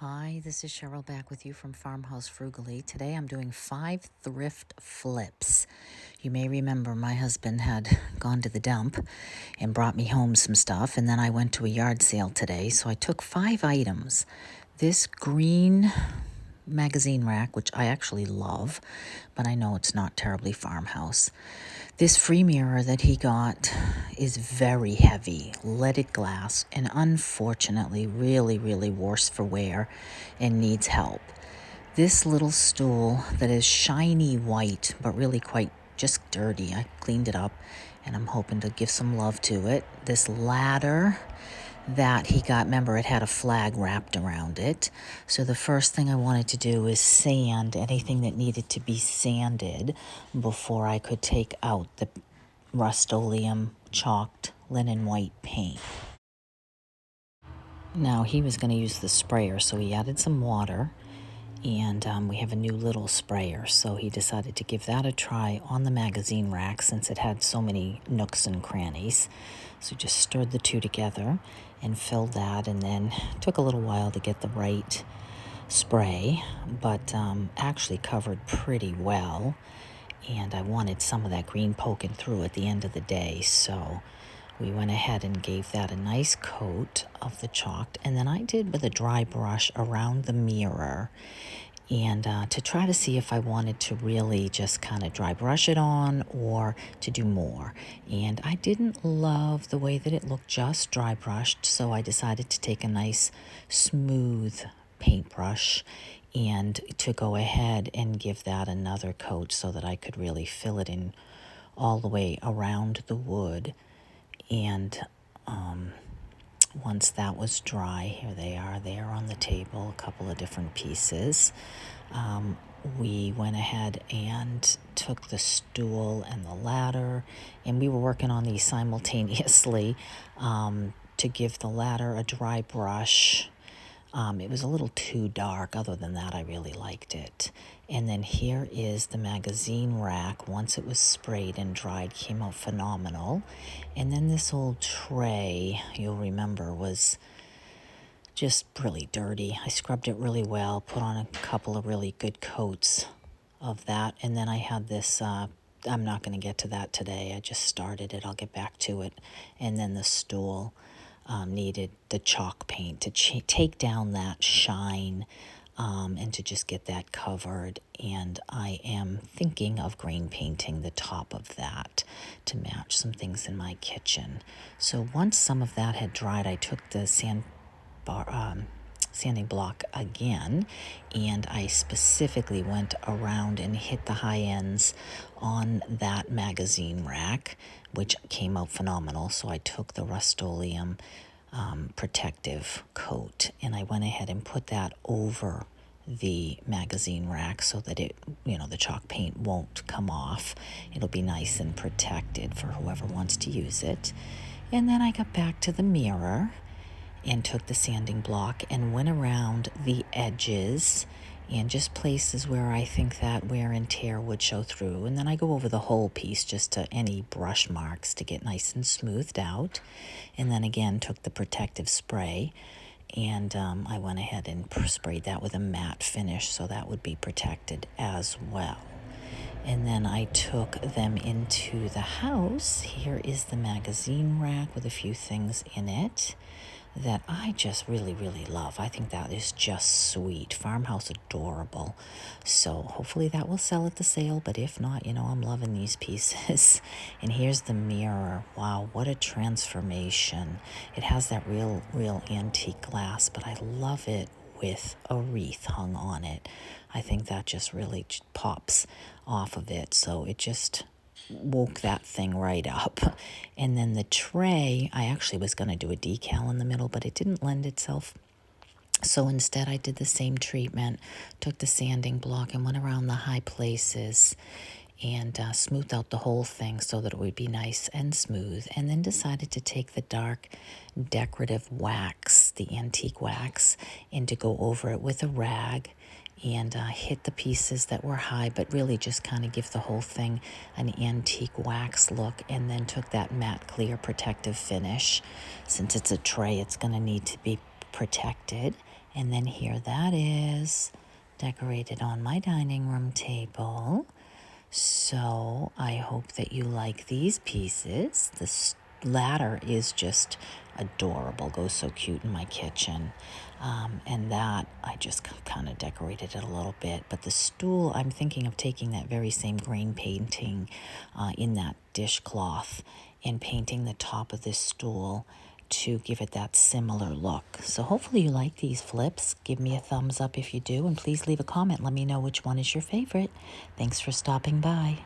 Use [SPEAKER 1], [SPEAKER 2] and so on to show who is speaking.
[SPEAKER 1] Hi, this is Cheryl back with you from Farmhouse Frugally. Today I'm doing 5 thrift flips. You may remember my husband had gone to the dump and brought me home some stuff, and then I went to a yard sale today, so I took 5 items. This green magazine rack, which I actually love, but I know it's not terribly Farmhouse. This free mirror that he got is very heavy, leaded glass, and unfortunately really worse for wear and needs help. This little stool that is shiny white, but really quite just dirty. I cleaned it up, and I'm hoping to give some love to it. This ladder that he got, remember, it had a flag wrapped around it. So the first thing I wanted to do is sand anything that needed to be sanded before I could take out the Rust-Oleum chalked linen white paint. Now he was going to use the sprayer, so he added some water, and we have a new little sprayer, so he decided to give that a try on the magazine rack since it had so many nooks and crannies. So just stirred the two together and filled that, and then took a little while to get the right spray, but actually covered pretty well, and I wanted some of that green poking through at the end of the day, so we went ahead and gave that a nice coat of the chalked, and then I did with a dry brush around the mirror, and to try to see if I wanted to really just kind of dry brush it on or to do more. And I didn't love the way that it looked just dry brushed, so I decided to take a nice smooth paintbrush and to go ahead and give that another coat so that I could really fill it in all the way around the wood. And once that was dry, here they are there on the table, a couple of different pieces. We went ahead and took the stool and the ladder, and we were working on these simultaneously to give the ladder a dry brush. It was a little too dark. Other than that, I really liked it. And then here is the magazine rack. Once it was sprayed and dried, came out phenomenal. And then this old tray, you'll remember, was just really dirty. I scrubbed it really well, put on a couple of really good coats of that. And then I had this, I'm not going to get to that today. I just started it. I'll get back to it. And then the stool needed the chalk paint to take down that shine and to just get that covered. And I am thinking of green painting the top of that to match some things in my kitchen. So once some of that had dried, I took the sanding block again, and I specifically went around and hit the high ends on that magazine rack, which came out phenomenal. So I took the Rust-Oleum protective coat, and I went ahead and put that over the magazine rack so that it, the chalk paint won't come off. It'll be nice and protected for whoever wants to use it. And then I got back to the mirror and took the sanding block and went around the edges and just places where I think that wear and tear would show through. And then I go over the whole piece just to any brush marks to get nice and smoothed out. And then again, took the protective spray, and I went ahead and sprayed that with a matte finish so that would be protected as well. And then I took them into the house. Here is the magazine rack with a few things in it that I just really love. I think that is just sweet. Farmhouse adorable. So hopefully that will sell at the sale, but if not, I'm loving these pieces. And here's the mirror. Wow, what a transformation. It has that real antique glass, but I love it with a wreath hung on it. I think that just really pops off of it. So it just woke that thing right up. And then the tray, I actually was going to do a decal in the middle, but it didn't lend itself. So instead I did the same treatment, took the sanding block and went around the high places and smoothed out the whole thing so that it would be nice and smooth, and then decided to take the dark decorative wax, the antique wax, and to go over it with a rag and hit the pieces that were high, but really just kind of give the whole thing an antique wax look, and then took that matte clear protective finish. Since it's a tray, it's going to need to be protected, And then here that is, decorated on my dining room table. So I hope that you like these pieces. This ladder is just adorable, goes so cute in my kitchen. And that, I just kind of decorated it a little bit. But the stool, I'm thinking of taking that very same grain painting in that dishcloth and painting the top of this stool to give it that similar look. So hopefully you like these flips. Give me a thumbs up if you do, and please leave a comment. Let me know which one is your favorite. Thanks for stopping by.